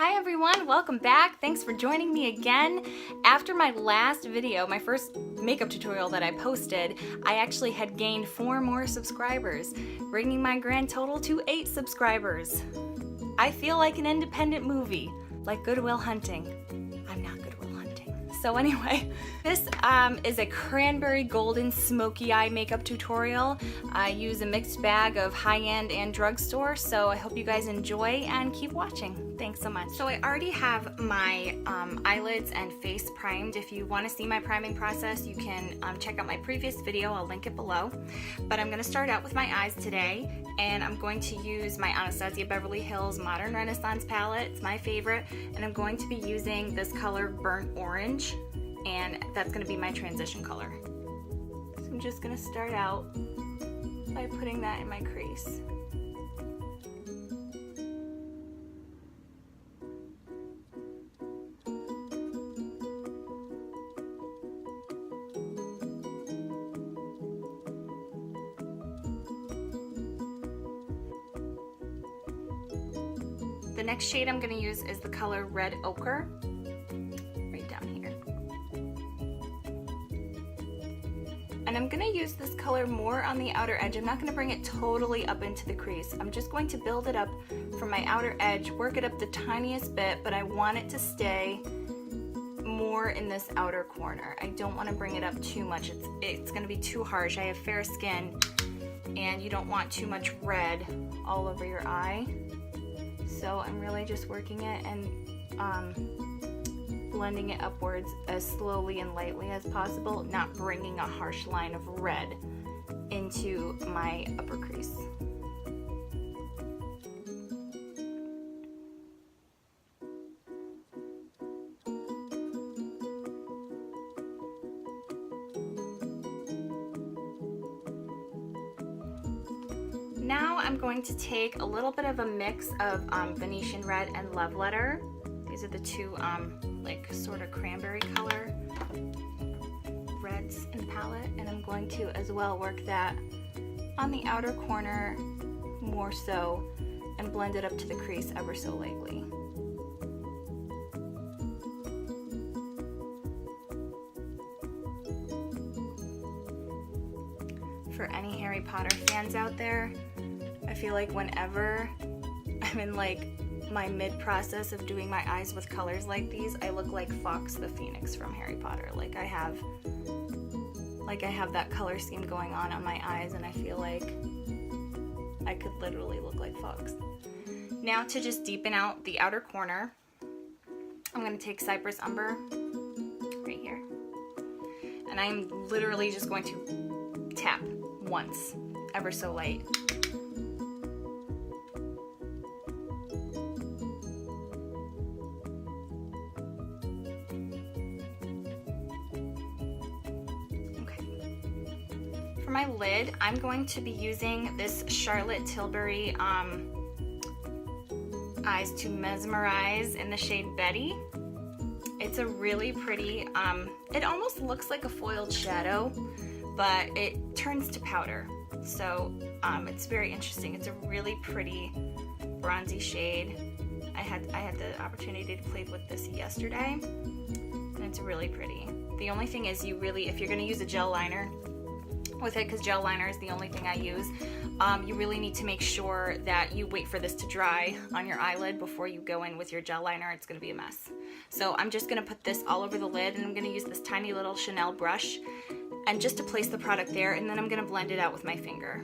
Hi everyone, welcome back. Thanks for joining me again. After my last video, my first makeup tutorial that I posted, I actually had gained 4 more subscribers, bringing my grand total to 8 subscribers. I feel like an independent movie, like Good Will Hunting. I'm not Good Will Hunting. So anyway, this is a Cranberry Golden Smokey Eye makeup tutorial. I use a mixed bag of high-end and drugstore, so I hope you guys enjoy and keep watching. Thanks so much. So I already have my eyelids and face primed. If you want to see my priming process, you can check out my previous video. I'll link it below. But I'm going to start out with my eyes today, and I'm going to use my Anastasia Beverly Hills Modern Renaissance palette. It's my favorite, and I'm going to be using this color Burnt Orange, and that's going to be my transition color. So I'm just going to start out by putting that in my crease. The next shade I'm going to use is the color Red Ochre, right down here. And I'm going to use this color more on the outer edge. I'm not going to bring it totally up into the crease. I'm just going to build it up from my outer edge, work it up the tiniest bit, but I want it to stay more in this outer corner. I don't want to bring it up too much. It's going to be too harsh. I have fair skin, and you don't want too much red all over your eye. So I'm really just working it and blending it upwards as slowly and lightly as possible, not bringing a harsh line of red into my upper crease. Now I'm going to take a little bit of a mix of Venetian Red and Love Letter. These are the two like sort of cranberry color reds in the palette, and I'm going to as well work that on the outer corner more so and blend it up to the crease ever so lightly. For any Harry Potter fans out there, I feel like whenever I'm in like my mid-process of doing my eyes with colors like these, I look like Fawkes the Phoenix from Harry Potter. Like I have that color scheme going on my eyes, and I feel like I could literally look like Fawkes. Now to just deepen out the outer corner, I'm going to take Cypress Umber right here, and I'm literally just going to tap once, ever so light. For my lid, I'm going to be using this Charlotte Tilbury Eyes to Mesmerize in the shade Betty. It's a really pretty, it almost looks like a foiled shadow, but it turns to powder. So it's very interesting. It's a really pretty bronzy shade. I had the opportunity to play with this yesterday, and it's really pretty. The only thing is, if you're going to use a gel liner with it, because gel liner is the only thing I use, you really need to make sure that you wait for this to dry on your eyelid before you go in with your gel liner. It's going to be a mess. So I'm just going to put this all over the lid, and I'm going to use this tiny little Chanel brush and just to place the product there, and then I'm going to blend it out with my finger.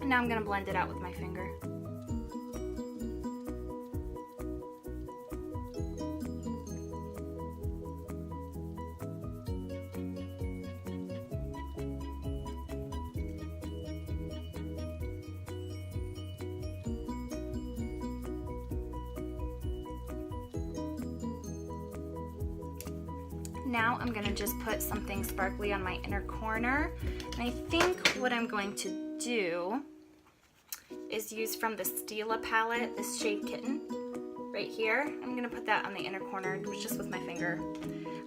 Now I'm going to blend it out with my finger. Now I'm going to just put something sparkly on my inner corner. And I think what I'm going to do is used from the Stila palette, this shade Kitten, right here. I'm gonna put that on the inner corner just with my finger.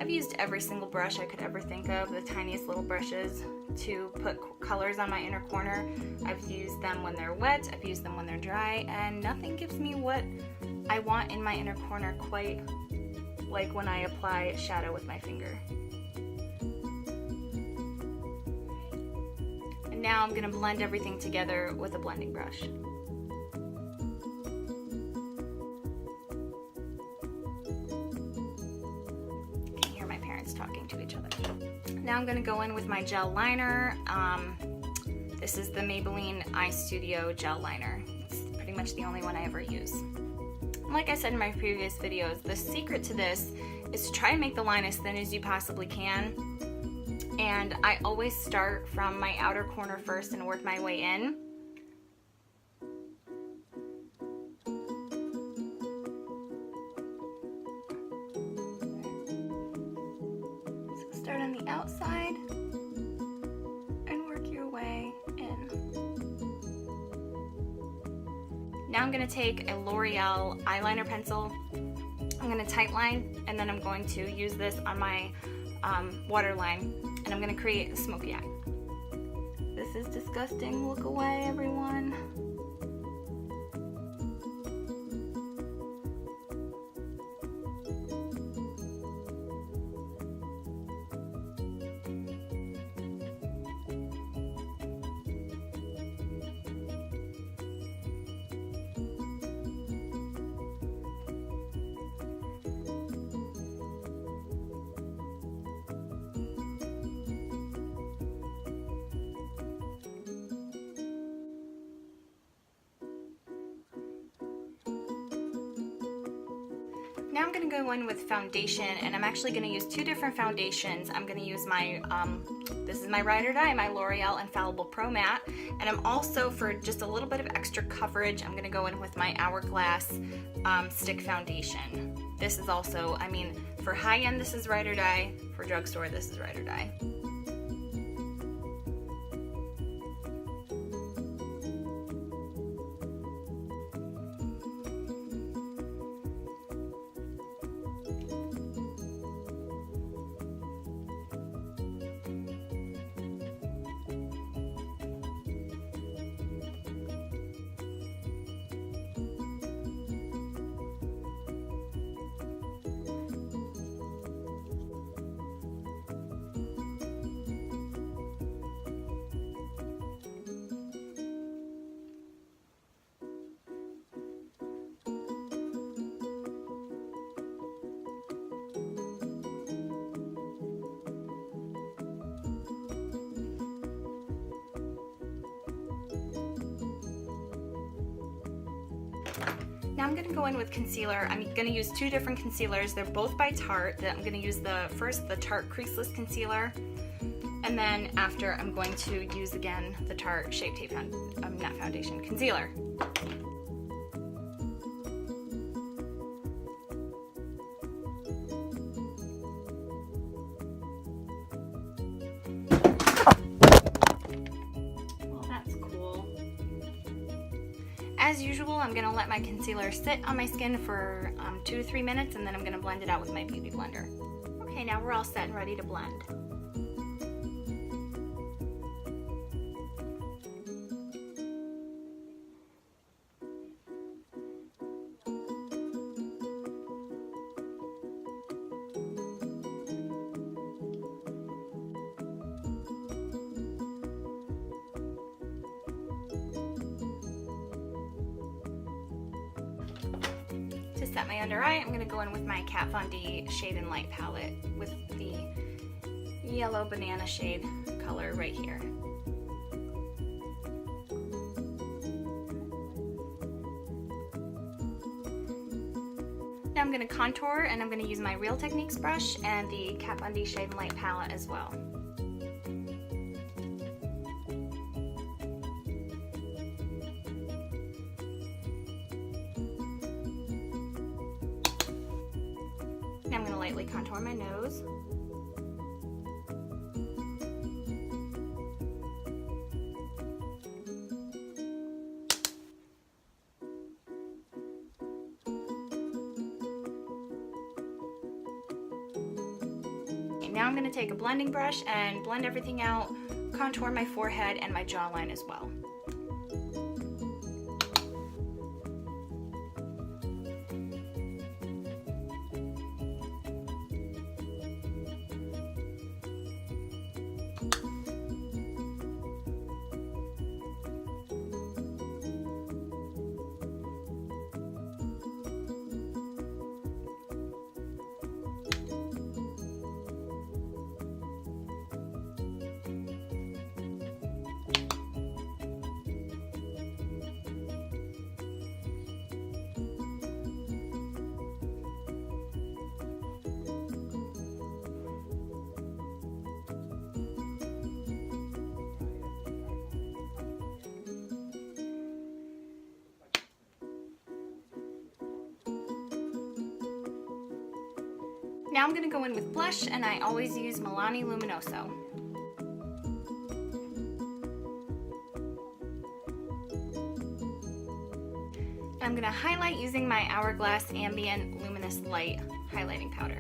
I've used every single brush I could ever think of, the tiniest little brushes, to put colors on my inner corner. I've used them when they're wet, I've used them when they're dry, and nothing gives me what I want in my inner corner quite like when I apply shadow with my finger. And now I'm gonna blend everything together with a blending brush. Talking to each other. Now I'm going to go in with my gel liner. This is the Maybelline Eye Studio gel liner. It's pretty much the only one I ever use. And like I said in my previous videos, the secret to this is to try and make the line as thin as you possibly can. And I always start from my outer corner first and work my way in. Start on the outside and work your way in. Now I'm going to take a L'Oreal eyeliner pencil. I'm going to tightline, and then I'm going to use this on my waterline, and I'm going to create a smoky eye. This is disgusting. Look away, everyone. Now I'm going to go in with foundation, and I'm actually going to use two different foundations. I'm going to use my, this is my Ride or Die, my L'Oreal Infallible Pro Matte, and I'm also, for just a little bit of extra coverage, I'm going to go in with my Hourglass Stick Foundation. This is also, I mean, for high-end this is Ride or Die, for drugstore this is Ride or Die. Now I'm going to go in with concealer. I'm going to use two different concealers. They're both by Tarte. I'm going to use the Tarte Creaseless Concealer, and then after I'm going to use again the Tarte Shape Tape Matte Foundation Concealer. As usual, I'm going to let my concealer sit on my skin for 2 to 3 minutes, and then I'm going to blend it out with my beauty blender. Okay, now we're all set and ready to blend. To set my under eye, I'm going to go in with my Kat Von D Shade and Light palette with the yellow banana shade color right here. Now I'm going to contour, and I'm going to use my Real Techniques brush and the Kat Von D Shade and Light palette as well. Now I'm going to lightly contour my nose. I'm gonna take a blending brush and blend everything out, contour my forehead and my jawline as well. Now I'm going to go in with blush, and I always use Milani Luminoso. And I'm going to highlight using my Hourglass Ambient Luminous Light highlighting powder.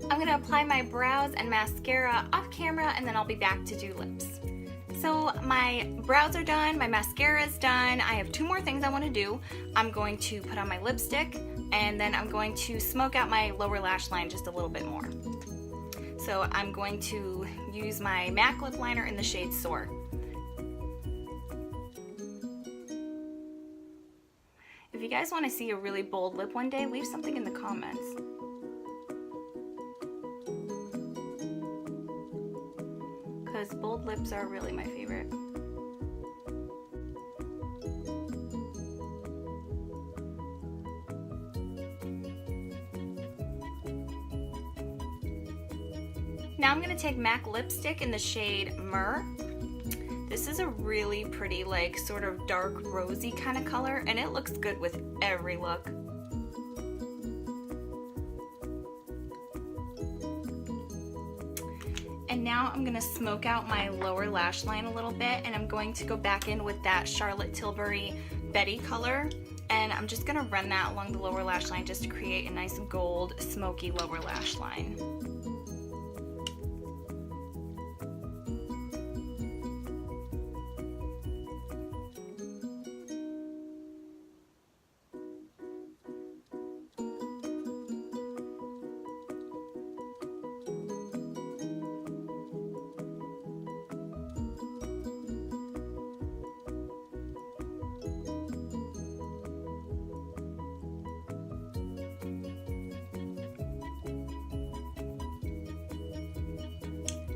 I'm going to apply my brows and mascara off camera, and then I'll be back to do lips. So my brows are done, my mascara is done. I have 2 more things I want to do. I'm going to put on my lipstick, and then I'm going to smoke out my lower lash line just a little bit more. So I'm going to use my MAC lip liner in the shade Soar. If you guys want to see a really bold lip one day, leave something in the comments. Because bold lips are really my favorite. Now I'm going to take MAC lipstick in the shade Myrrh. This is a really pretty, like, sort of dark rosy kind of color, and it looks good with every look. And now I'm going to smoke out my lower lash line a little bit, and I'm going to go back in with that Charlotte Tilbury Betty color, and I'm just going to run that along the lower lash line just to create a nice gold smoky lower lash line.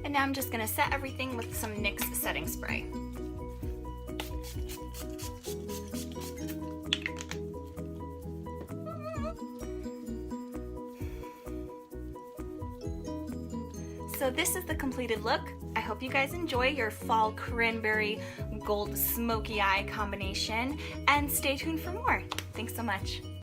And now I'm just going to set everything with some NYX setting spray. So this is the completed look. I hope you guys enjoy your fall cranberry gold smoky eye combination, and stay tuned for more. Thanks so much.